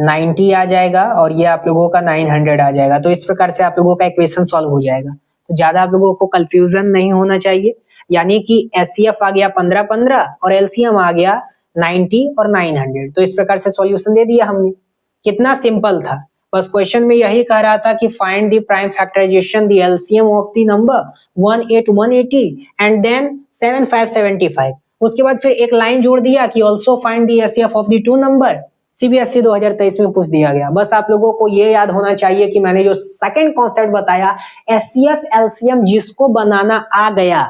S1: 90 आ जाएगा और ये आप लोगों का 900 आ जाएगा। तो इस प्रकार से आप लोगों का इक्वेशन सॉल्व हो जाएगा। तो ज्यादा आप लोगों को कंफ्यूजन नहीं होना चाहिए, यानी कि एचसीएफ आ गया 15 15 और एलसीएम आ गया 90 और 900। तो इस प्रकार से सॉल्यूशन दे दिया हमने, कितना सिंपल था। बस क्वेश्चन में यही कह रहा था कि find the prime factorization the LCM of the number 18 180 and then 75 75। उसके बाद फिर एक लाइन जोड़ दिया कि also find the HCF of the two number. CBSE 2023 में पूछ दिया गया। बस आप लोगों को ये याद होना चाहिए कि मैंने जो सेकंड कॉन्सेप्ट बताया एचसीएफ एलसीएम जिसको बनाना आ गया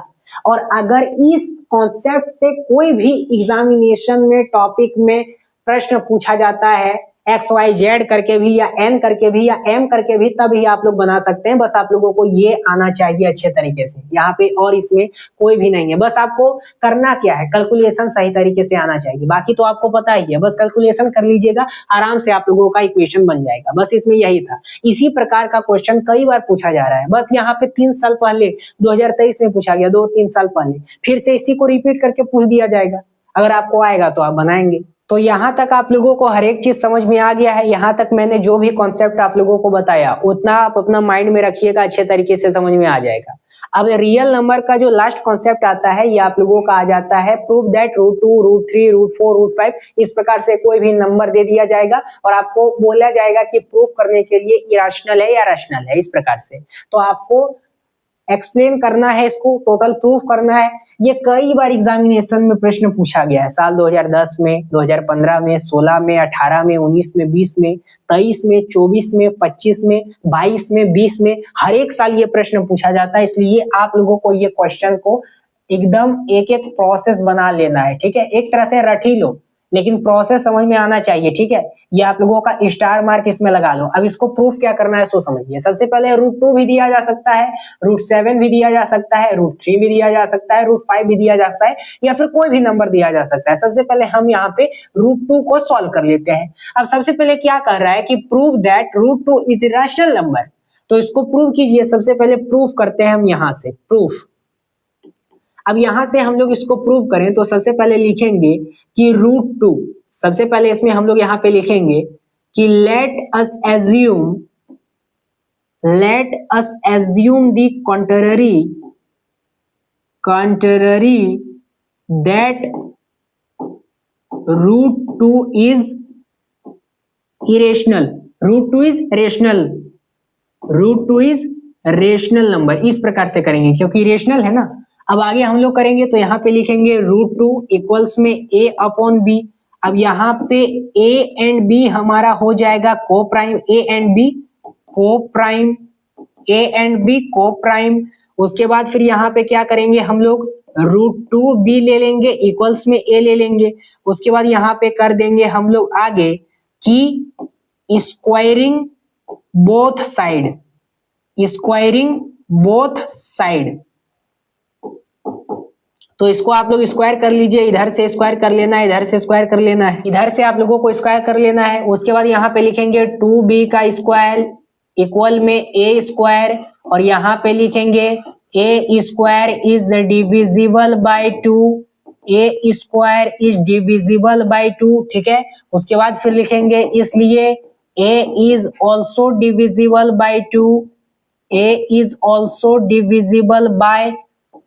S1: और अगर इस कॉन्सेप्ट से कोई भी एग्जामिनेशन में टॉपिक में प्रश्न पूछा जाता है एक्स वाई जेड करके भी या एन करके भी या एम करके भी, तब ही आप लोग बना सकते हैं। बस आप लोगों को ये आना चाहिए अच्छे तरीके से यहाँ पे, और इसमें कोई भी नहीं है। बस आपको करना क्या है, कैलकुलेशन सही तरीके से आना चाहिए, बाकी तो आपको पता ही है। बस कैलकुलेशन कर लीजिएगा, आराम से आप लोगों का इक्वेशन बन जाएगा। बस इसमें यही था। इसी प्रकार का क्वेश्चन कई बार पूछा जा रहा है। बस यहाँ पे 3 साल पहले 2023 में पूछा गया, 2-3 साल पहले, फिर से इसी को रिपीट करके पूछ दिया जाएगा। अगर आपको आएगा तो आप बनाएंगे। तो यहाँ तक आप लोगों को हर एक चीज समझ में आ गया है। यहाँ तक मैंने जो भी कॉन्सेप्ट आप लोगों को बताया उतना आप अपना माइंड में रखिएगा, अच्छे तरीके से समझ में आ जाएगा। अब रियल नंबर का जो लास्ट कॉन्सेप्ट आता है ये आप लोगों का आ जाता है प्रूव दैट √2, √3, √4, √5 इस प्रकार से कोई भी नंबर दे दिया जाएगा और आपको बोला जाएगा कि प्रूफ करने के लिए इरेशनल है या रैशनल है, इस प्रकार से। तो आपको एक्सप्लेन करना है, इसको टोटल प्रूफ करना है। ये कई बार एग्जामिनेशन में प्रश्न पूछा गया है, साल 2010 में, 2015 में, 16 में, 18 में, 19 में, 20 में, 23 में, 24 में, 25 में, 22 में, 20 में, हर एक साल ये प्रश्न पूछा जाता है। इसलिए आप लोगों को ये क्वेश्चन को एकदम एक एक प्रोसेस बना लेना है, ठीक है। एक तरह से रट ही लो, लेकिन प्रोसेस समझ में आना चाहिए, ठीक है। ये आप लोगों का स्टार मार्क इसमें लगा लो। अब इसको प्रूफ क्या करना है सो समझिए। सबसे पहले √2 भी दिया जा सकता है, √7 भी दिया जा सकता है, √3 भी दिया जा सकता है, √5 भी दिया जा सकता है, या फिर कोई भी नंबर दिया जा सकता है। सबसे पहले हम यहाँ पे √2 को सॉल्व कर लेते हैं। अब सबसे पहले क्या कर रहा है कि prove that √2 is a rational number, तो इसको प्रूव कीजिए। सबसे पहले प्रूफ करते हैं हम यहाँ से, प्रूफ। अब यहां से हम लोग इसको प्रूव करें तो सबसे पहले लिखेंगे कि √2, सबसे पहले इसमें हम लोग यहां पे लिखेंगे कि let us assume the contrary that √2 is irrational, √2 is rational number. इस प्रकार से करेंगे क्योंकि रेशनल है ना। अब आगे हम लोग करेंगे तो यहाँ पे लिखेंगे √2 इक्वल्स में a/b। अब यहाँ पे a एंड b हमारा हो जाएगा को प्राइम, a एंड b को प्राइम। उसके बाद फिर यहाँ पे क्या करेंगे हम लोग, √2b ले लेंगे, इक्वल्स में a ले लेंगे। उसके बाद यहाँ पे कर देंगे हम लोग आगे कि स्क्वायरिंग बोथ साइड, तो इसको आप लोग स्क्वायर कर लीजिए। इधर से स्क्वायर कर लेना है, इधर से स्क्वायर कर लेना है, इधर से आप लोगों को स्क्वायर कर लेना है। उसके बाद यहाँ पे लिखेंगे 2b का स्क्वायर इक्वल में a स्क्वायर, और यहाँ पे लिखेंगे a square is divisible bye 2, ठीक है। उसके बाद फिर लिखेंगे इसलिए a is also divisible by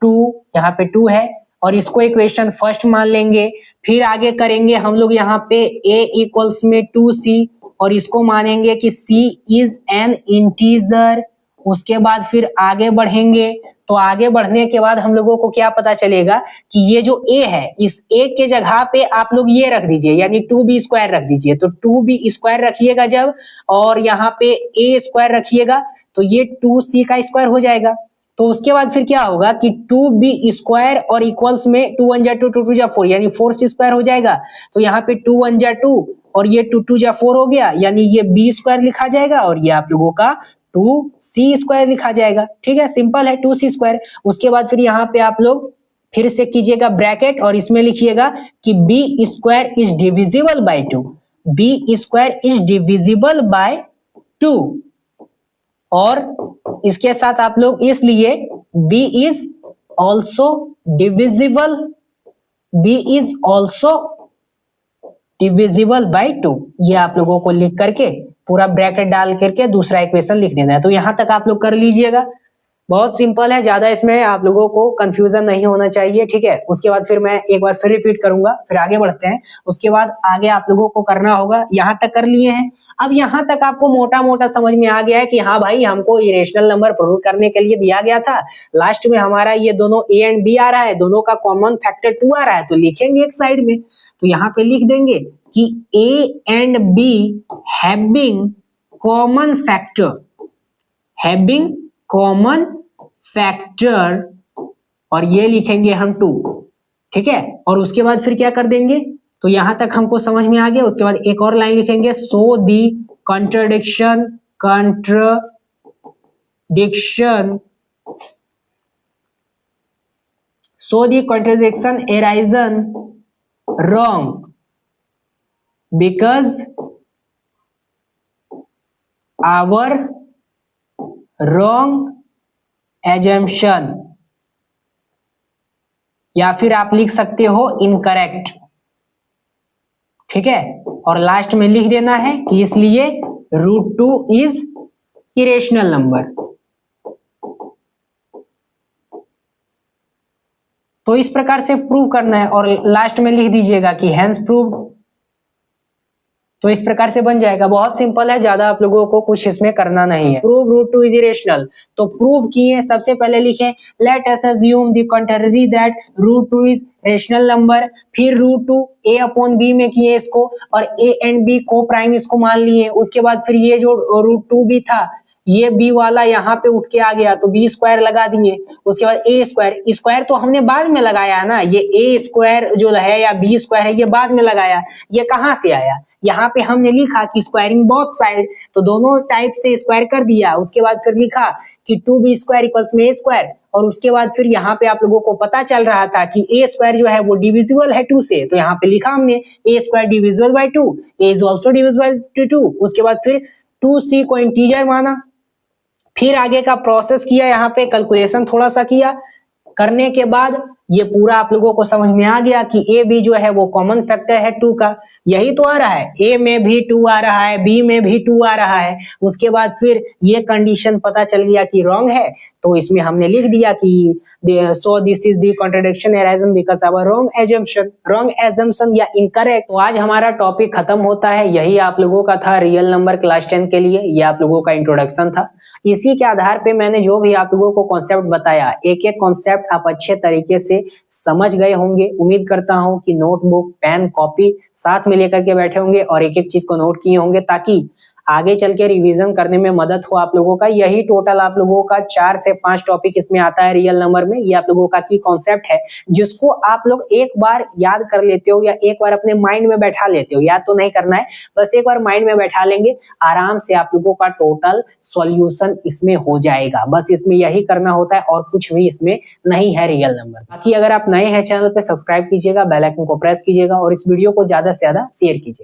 S1: 2, यहाँ पे 2 है, और इसको इक्वेशन फर्स्ट मान लेंगे। फिर आगे करेंगे हम लोग यहाँ पे a इक्वल्स में 2c, और इसको मानेंगे कि c इज एन इंटीजर। उसके बाद फिर आगे बढ़ेंगे, तो आगे बढ़ने के बाद हम लोगों को क्या पता चलेगा कि ये जो a है, इस a के जगह पे आप लोग ये रख दीजिए, यानी 2b स्क्वायर रख दीजिए। तो 2b स्क्वायर रखिएगा जब, और यहाँ पे a स्क्वायर रखिएगा, तो ये 2c का स्क्वायर हो जाएगा। तो उसके बाद फिर क्या होगा कि 2b स्क्वायर और इक्वल्स में 2 1 जा 2, 2 2 जा 4, यानी 4c स्क्वायर हो जाएगा। तो यहाँ पे 2 1 जा 2 और ये 2 2 जा 4 हो गया, यानी ये b स्क्वायर लिखा जाएगा और ये आप लोगों का 2c स्क्वायर लिखा जाएगा। ठीक है, सिंपल है, 2c स्क्वायर। उसके बाद फिर यहाँ पे आप लोग फिर से कीजिएगा ब्रैकेट, और इसमें लिखिएगा कि b square is divisible bye 2, b square is divisible bye 2, और इसके साथ आप लोग इसलिए b is also divisible by 2, ये आप लोगों को लिख करके पूरा ब्रैकेट डाल करके दूसरा इक्वेशन लिख देना है। तो यहां तक आप लोग कर लीजिएगा, बहुत सिंपल है, ज्यादा इसमें आप लोगों को कंफ्यूजन नहीं होना चाहिए। ठीक है, उसके बाद फिर मैं एक बार फिर रिपीट करूंगा, फिर आगे बढ़ते हैं। उसके बाद आगे आप लोगों को करना होगा, यहाँ तक कर लिए हैं। अब यहाँ तक आपको मोटा मोटा समझ में आ गया है कि हाँ भाई, हमको इरेशनल नंबर प्रूव करने के लिए दिया गया था, लास्ट में हमारा ये दोनों a एंड b आ रहा है, दोनों का कॉमन फैक्टर 2 आ रहा है, तो लिखेंगे एक साइड में। तो यहाँ पे लिख देंगे कि a and b having common factor और ये लिखेंगे हम 2, ठीक है। और उसके बाद फिर क्या कर देंगे, तो यहां तक हमको समझ में आ गया। उसके बाद एक और लाइन लिखेंगे, so the contradiction arisen wrong because our wrong assumption, या फिर आप लिख सकते हो इनकरेक्ट, ठीक है। और लास्ट में लिख देना है कि इसलिए √2 इज इरेशनल नंबर। तो इस प्रकार से प्रूव करना है और लास्ट में लिख दीजिएगा कि हैंस प्रूव्ड। तो इस प्रकार से बन जाएगा। बहुत सिंपल है, ज्यादा आप लोगों को कुछ इसमें करना नहीं है। प्रूव √2 इज इरेशनल, तो प्रूव किए। सबसे पहले लिखें let us assume the contrary that √2 is rational number. फिर √2 a/b में किए इसको, और a एंड b को प्राइम इसको मान लिए। उसके बाद फिर ये जो √2 भी था, ये b वाला यहाँ पे उठ के आ गया, तो b स्क्वायर लगा दिए। उसके बाद a स्क्वायर, स्क्वायर तो हमने बाद में लगाया है ना, ये a स्क्वायर जो है या b स्क्वायर है ये बाद में लगाया। ये कहाँ से आया, यहाँ पे हमने लिखा कि स्क्वायरिंग बोथ साइड, तो दोनों टाइप से स्क्वायर कर दिया। उसके बाद फिर लिखा कि 2b स्क्वायर इक्वल्स में a स्क्वायर, और उसके बाद फिर यहाँ पे आप लोगों को पता चल रहा था कि a स्क्वायर जो है वो डिविजिबल है 2 से, तो यहाँ पे लिखा हमने a square divisible by 2, a is also divisible by 2। उसके बाद फिर 2c को इंटीजर माना, फिर आगे का प्रोसेस किया, यहाँ पे कैलकुलेशन थोड़ा सा किया। करने के बाद ये पूरा आप लोगों को समझ में आ गया कि ए बी जो है वो कॉमन फैक्टर है 2 का, यही तो आ रहा है। ए में भी 2 आ रहा है, बी में भी 2 आ रहा है। उसके बाद फिर ये कंडीशन पता चल गया कि रॉन्ग है, तो इसमें हमने लिख दिया कि so this is the contradiction arisen because our wrong assumption या इनकरेक्ट। तो आज हमारा टॉपिक खत्म होता है। यही आप लोगों का था रियल नंबर क्लास 10 के लिए, ये आप लोगों का इंट्रोडक्शन था। इसी के आधार पे मैंने जो भी आप लोगों को कॉन्सेप्ट बताया, एक एक कॉन्सेप्ट आप अच्छे तरीके से समझ गए होंगे। उम्मीद करता हूं कि नोटबुक, पेन, कॉपी साथ में लेकर के बैठे होंगे और एक एक चीज को नोट किए होंगे, ताकि आगे चल के रिवीजन करने में मदद हो आप लोगों का। यही टोटल आप लोगों का 4 से 5 टॉपिक इसमें आता है रियल नंबर में। ये आप लोगों का की कॉन्सेप्ट है, जिसको आप लोग एक बार याद कर लेते हो या एक बार अपने माइंड में बैठा लेते हो। याद तो नहीं करना है, बस एक बार माइंड में बैठा लेंगे, आराम से आप लोगों का टोटल सॉल्यूशन इसमें हो जाएगा। बस इसमें यही करना होता है और कुछ भी इसमें नहीं है रियल नंबर। बाकी अगर आप नए हैं चैनल पे, सब्सक्राइब कीजिएगा, बेल आइकन को प्रेस कीजिएगा और इस वीडियो को ज्यादा से ज्यादा शेयर कीजिएगा।